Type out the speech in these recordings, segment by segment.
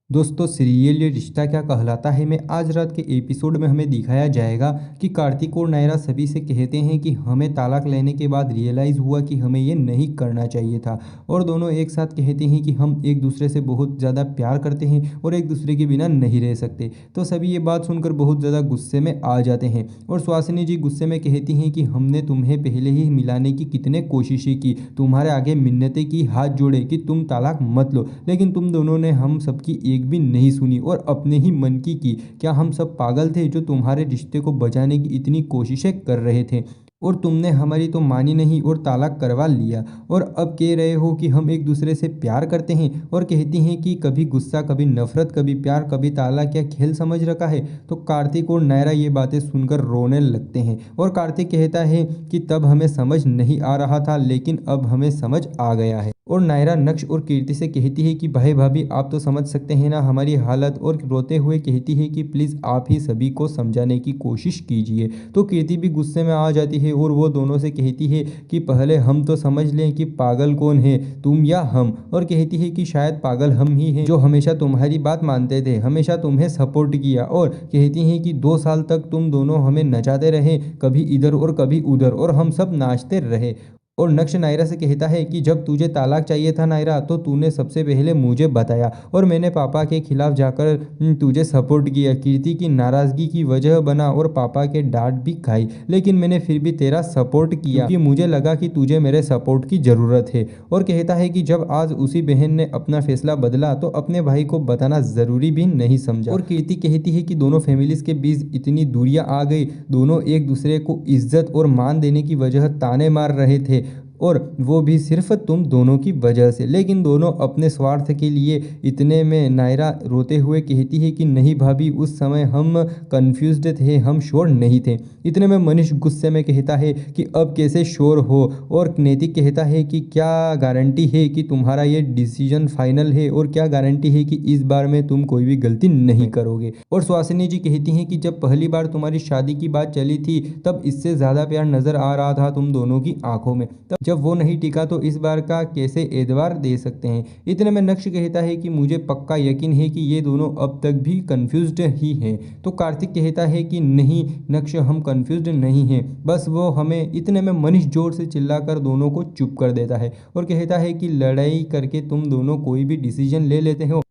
दोस्तों सीरियल ये रिश्ता क्या कहलाता है में आज रात के एपिसोड में हमें दिखाया जाएगा कि कार्तिक और नायरा सभी से कहते हैं कि हमें तालाक लेने के बाद रियलाइज़ हुआ कि हमें ये नहीं करना चाहिए था। और दोनों एक साथ कहते हैं कि हम एक दूसरे से बहुत ज़्यादा प्यार करते हैं और एक दूसरे के बिना नहीं रह सकते। तो सभी ये बात सुनकर बहुत ज़्यादा गुस्से में आ जाते हैं और सुहासिनी जी गुस्से में कहती हैं कि हमने तुम्हें पहले ही मिलाने की कितने कोशिशें की, तुम्हारे आगे मिन्नतें की, हाथ जोड़े कि तुम तालाक मत लो, लेकिन तुम दोनों ने हम सबकी एक भी नहीं सुनी और अपने ही मन की। क्या हम सब पागल थे जो तुम्हारे रिश्ते को बचाने की इतनी कोशिशें कर रहे थे? और तुमने हमारी तो मानी नहीं और तालाक करवा लिया और अब कह रहे हो कि हम एक दूसरे से प्यार करते हैं और कहती हैं कि कभी गुस्सा, कभी नफरत, कभी प्यार, कभी तालाक, क्या खेल समझ रखा है? तो कार्तिक और नायरा ये बातें सुनकर रोने लगते हैं और कार्तिक कहता है कि तब हमें समझ नहीं आ रहा था लेकिन अब हमें समझ आ गया है। और नायरा नक्श और कीर्ति से कहती है कि भाई भाभी आप तो समझ सकते हैं ना हमारी हालत, और रोते हुए कहती है कि प्लीज़ आप ही सभी को समझाने की कोशिश कीजिए। तो कीर्ति भी गुस्से में आ जाती है और वो दोनों से कहती है कि पहले हम तो समझ लें कि पागल कौन है, तुम या हम। और कहती है कि शायद पागल हम ही हैं जो हमेशा तुम्हारी बात मानते थे, हमेशा तुम्हें सपोर्ट किया। और कहती हैं कि 2 साल तक तुम दोनों हमें नचाते रहे, कभी इधर और कभी उधर, और हम सब नाचते रहे। और नक्श नायरा से कहता है कि जब तुझे तालाक चाहिए था नायरा तो तूने सबसे पहले मुझे बताया और मैंने पापा के खिलाफ जाकर तुझे सपोर्ट किया। कीर्ति की नाराज़गी की वजह बना और पापा के डांट भी खाई, लेकिन मैंने फिर भी तेरा सपोर्ट किया क्योंकि मुझे लगा कि तुझे मेरे सपोर्ट की ज़रूरत है। और कहता है कि जब आज उसी बहन ने अपना फैसला बदला तो अपने भाई को बताना ज़रूरी भी नहीं समझा। और कीर्ति कहती है कि दोनों फैमिलीज़ के बीच इतनी दूरियां आ गई, दोनों एक दूसरे को इज्जत और मान देने की वजह ताने मार रहे थे और वो भी सिर्फ तुम दोनों की वजह से, लेकिन दोनों अपने स्वार्थ के लिए। इतने में नायरा रोते हुए कहती है कि नहीं भाभी, उस समय हम कंफ्यूज्ड थे, हम श्योर नहीं थे। इतने में मनीष गुस्से में कहता है कि अब कैसे श्योर हो? और नैतिक कहता है कि क्या गारंटी है कि तुम्हारा ये डिसीजन फाइनल है, और क्या गारंटी है कि इस बार में तुम कोई भी गलती नहीं करोगे? और सुहासिनी जी कहती हैं कि जब पहली बार तुम्हारी शादी की बात चली थी तब इससे ज़्यादा प्यार नजर आ रहा था तुम दोनों की आंखों में, तब जब वो नहीं टिका तो इस बार का कैसे एतबार दे सकते हैं? इतने में नक्श कहता है कि मुझे पक्का यकीन है कि ये दोनों अब तक भी कंफ्यूज्ड ही हैं। तो कार्तिक कहता है कि नहीं नक्श, हम कंफ्यूज्ड नहीं हैं, बस वो हमें। इतने में मनीष जोर से चिल्लाकर दोनों को चुप कर देता है और कहता है कि लड़ाई करके तुम दोनों कोई भी डिसीजन ले लेते हो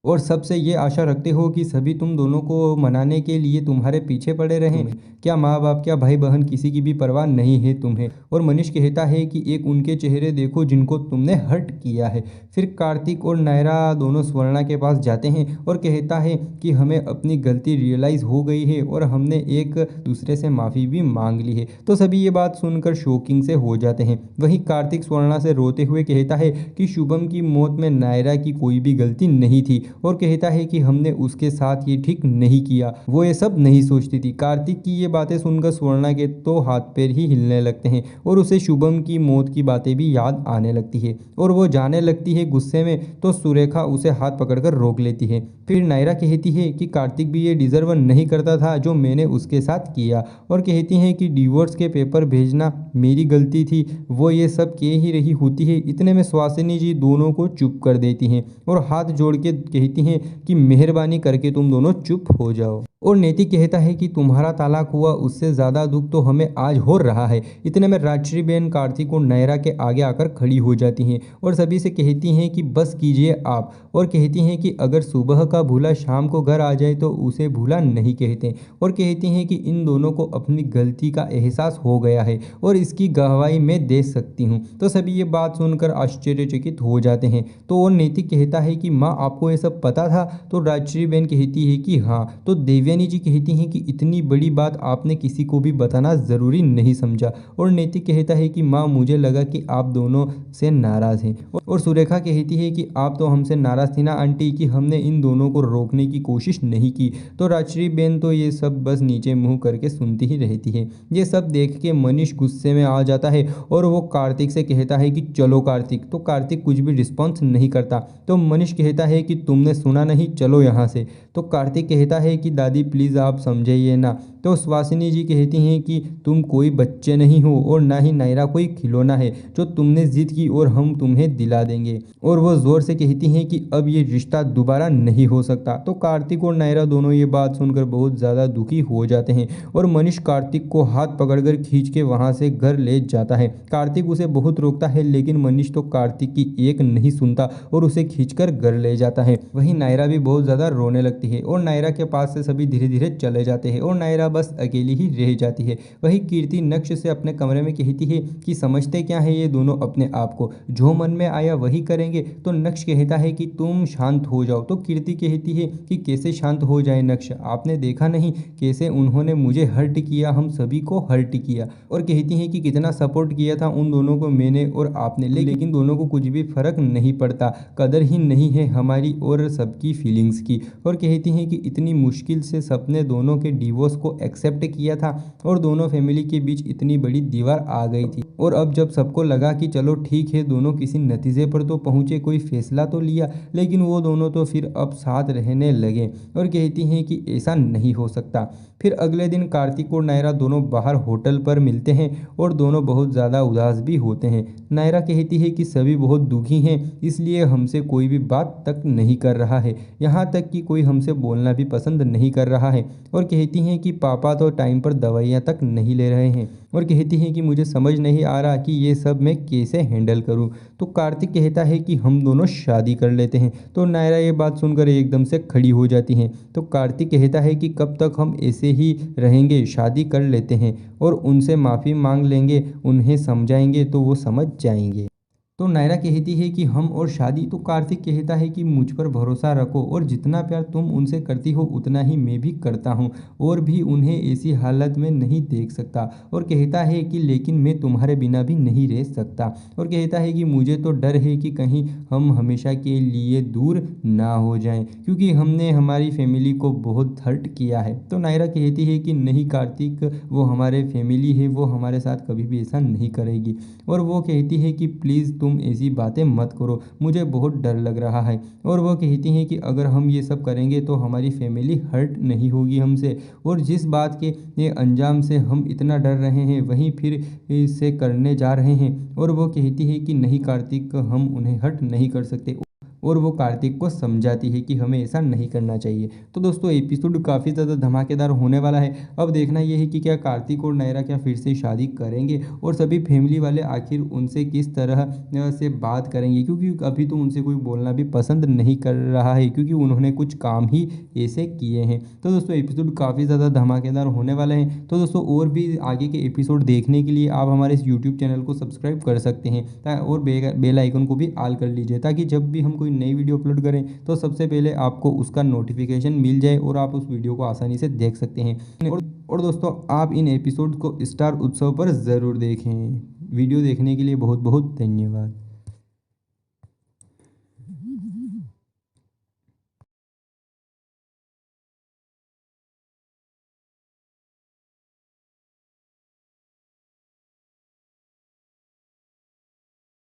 और सबसे ये आशा रखते हो कि सभी तुम दोनों को मनाने के लिए तुम्हारे पीछे पड़े रहें। क्या माँ बाप, क्या भाई बहन, किसी की भी परवाह नहीं है तुम्हें? और मनीष कहता है कि एक उनके चेहरे देखो जिनको तुमने हर्ट किया है। फिर कार्तिक और नायरा दोनों स्वर्णा के पास जाते हैं और कहता है कि हमें अपनी गलती रियलाइज़ हो गई है और हमने एक दूसरे से माफ़ी भी मांग ली है। तो सभी ये बात सुनकर शॉकिंग से हो जाते हैं। वहीं कार्तिक स्वर्णा से रोते हुए कहता है कि शुभम की मौत में नायरा की कोई भी गलती नहीं थी और कहता है कि हमने उसके साथ ये ठीक नहीं किया, वो ये सब नहीं सोचती थी। कार्तिक की ये बातें सुनकर स्वर्णा के तो हाथ पैर ही हिलने लगते हैं और उसे शुभम की मौत की बातें भी याद आने लगती है और वो जाने लगती है गुस्से में। तो सुरेखा उसे हाथ पकड़कर रोक लेती है। फिर नायरा कहती है कि कार्तिक भी ये डिजर्व नहीं करता था जो मैंने उसके साथ किया, और कहती हैं कि डिवोर्स के पेपर भेजना मेरी गलती थी, वो ये सब कह ही रही होती है। इतने में सुहासिनी जी दोनों को चुप कर देती हैं और हाथ जोड़ के कहती हैं कि मेहरबानी करके तुम दोनों चुप हो जाओ। और नैतिक कहता है कि तुम्हारा तालाक हुआ उससे ज़्यादा दुख तो हमें आज हो रहा है। इतने में राजश्री बहन कार्तिक और नायरा के आगे आकर खड़ी हो जाती हैं और सभी से कहती हैं कि बस कीजिए आप, और कहती हैं कि अगर सुबह का भूला शाम को घर आ जाए तो उसे भूला नहीं कहते, और कहती हैं कि इन दोनों को अपनी गलती का एहसास हो गया है और इसकी गवाही मैं दे सकती हूँ। तो सभी ये बात सुनकर आश्चर्यचकित हो जाते हैं। तो और नैतिक कहता है कि माँ आपको ये सब पता था? तो राजश्री बहन कहती है कि हाँ। तो देवयानी जी कहती हैं कि इतनी बड़ी बात आपने किसी को भी बताना ज़रूरी नहीं समझा, और नैतिक कहता है कि माँ मुझे लगा कि आप दोनों से नाराज़ हैं, और सुरेखा कहती है कि आप तो हमसे नाराज़ थी ना आंटी कि हमने इन दोनों को रोकने की कोशिश नहीं की। तो राजश्री बहन तो ये सब बस नीचे मुंह करके सुनती ही रहती है। ये सब देख के मनीष गुस्से में आ जाता है और वो कार्तिक से कहता है कि चलो कार्तिक। तो कार्तिक कुछ भी रिस्पॉन्स नहीं करता। तो मनीष कहता है कि तुमने सुना नहीं, चलो यहाँ से। तो कार्तिक कहता है कि दादी प्लीज़ आप समझिए ना, तो सुहासिनी जी कहती हैं कि तुम कोई बच्चे नहीं हो और ना ही नायरा कोई खिलौना है जो तुमने जिद की और हम तुम्हें दिला देंगे। और वो जोर से कहती हैं कि अब ये रिश्ता दोबारा नहीं हो सकता। तो कार्तिक और नायरा दोनों ये बात सुनकर बहुत ज़्यादा दुखी हो जाते हैं और मनीष कार्तिक को हाथ पकड़कर खींच के वहाँ से घर ले जाता है। कार्तिक उसे बहुत रोकता है लेकिन मनीष तो कार्तिक की एक नहीं सुनता और उसे खींचकर घर ले जाता है। वहीं नायरा भी बहुत ज़्यादा रोने लगती है और नायरा के पास से सभी धीरे धीरे चले जाते हैं और नायरा बस अकेली ही रह जाती है। वही कीर्ति नक्श से अपने कमरे में कहती है कि समझते क्या है ये दोनों अपने आप को, जो मन में आया वही करेंगे। तो नक्श कहता है कि तुम शांत हो जाओ। तो कीर्ति कहती है कि कैसे शांत हो जाए नक्श, आपने देखा नहीं कैसे उन्होंने मुझे हर्ट किया, हम सभी को हर्ट किया। और कहती है कि कितना सपोर्ट किया था उन दोनों को मैंने और आपने, लेकिन दोनों को कुछ भी फर्क नहीं पड़ता, कदर ही नहीं है हमारी और सबकी फीलिंग्स की। और कहती हैं कि इतनी मुश्किल से सबने दोनों के डिवोर्स को एक्सेप्ट किया था और दोनों फैमिली के बीच इतनी बड़ी दीवार आ गई थी और अब जब सबको लगा कि चलो ठीक है दोनों किसी नतीजे पर तो पहुंचे, कोई फैसला तो लिया, लेकिन वो दोनों तो फिर अब साथ रहने लगे। और कहती हैं कि ऐसा नहीं हो सकता। फिर अगले दिन कार्तिक और नायरा दोनों बाहर होटल पर मिलते हैं और दोनों बहुत ज़्यादा उदास भी होते हैं। नायरा कहती है कि सभी बहुत दुखी हैं इसलिए हमसे कोई भी बात तक नहीं कर रहा है, यहाँ तक कि कोई हमसे बोलना भी पसंद नहीं कर रहा है। और कहती हैं कि पापा तो टाइम पर दवाइयाँ तक नहीं ले रहे हैं। और कहती हैं कि मुझे समझ नहीं आ रहा कि ये सब मैं कैसे हैंडल करूं। तो कार्तिक कहता है कि हम दोनों शादी कर लेते हैं। तो नायरा ये बात सुनकर एकदम से खड़ी हो जाती हैं। तो कार्तिक कहता है कि कब तक हम ऐसे ही रहेंगे, शादी कर लेते हैं और उनसे माफ़ी मांग लेंगे, उन्हें समझाएंगे तो वो समझ जाएंगे। तो नायरा कहती है कि हम और शादी। तो कार्तिक कहता है कि मुझ पर भरोसा रखो और जितना प्यार तुम उनसे करती हो उतना ही मैं भी करता हूँ और भी उन्हें ऐसी हालत में नहीं देख सकता। और कहता है कि लेकिन मैं तुम्हारे बिना भी नहीं रह सकता। और कहता है कि मुझे तो डर है कि कहीं हम हमेशा के लिए दूर ना हो जाएं क्योंकि हमने हमारी फैमिली को बहुत हर्ट किया है। तो नायरा कहती है कि नहीं कार्तिक, वो हमारे फैमिली है, वो हमारे साथ कभी भी ऐसा नहीं करेगी। और वो कहती है कि प्लीज़ तुम ऐसी बातें मत करो, मुझे बहुत डर लग रहा है। और वो कहती हैं कि अगर हम ये सब करेंगे तो हमारी फैमिली हर्ट नहीं होगी हमसे, और जिस बात के ये अंजाम से हम इतना डर रहे हैं वहीं फिर इसे करने जा रहे हैं। और वो कहती है कि नहीं कार्तिक, हम उन्हें हर्ट नहीं कर सकते। और वो कार्तिक को समझाती है कि हमें ऐसा नहीं करना चाहिए। तो दोस्तों एपिसोड काफ़ी ज़्यादा धमाकेदार होने वाला है। अब देखना ये है कि क्या कार्तिक और नायरा क्या फिर से शादी करेंगे और सभी फैमिली वाले आखिर उनसे किस तरह से बात करेंगे, क्योंकि अभी तो उनसे कोई बोलना भी पसंद नहीं कर रहा है क्योंकि उन्होंने कुछ काम ही ऐसे किए हैं। तो दोस्तों एपिसोड काफ़ी ज़्यादा धमाकेदार होने वाले हैं। तो दोस्तों और भी आगे के एपिसोड देखने के लिए आप हमारे इस यूट्यूब चैनल को सब्सक्राइब कर सकते हैं और बेल आइकन को भी ऑल कर लीजिए ताकि जब भी हम कोई नई वीडियो अपलोड करें तो सबसे पहले आपको उसका नोटिफिकेशन मिल जाए और आप उस वीडियो को आसानी से देख सकते हैं। और दोस्तों आप इन एपिसोड को स्टार उत्सव पर ज़रूर देखें। वीडियो देखने के लिए बहुत बहुत धन्यवाद।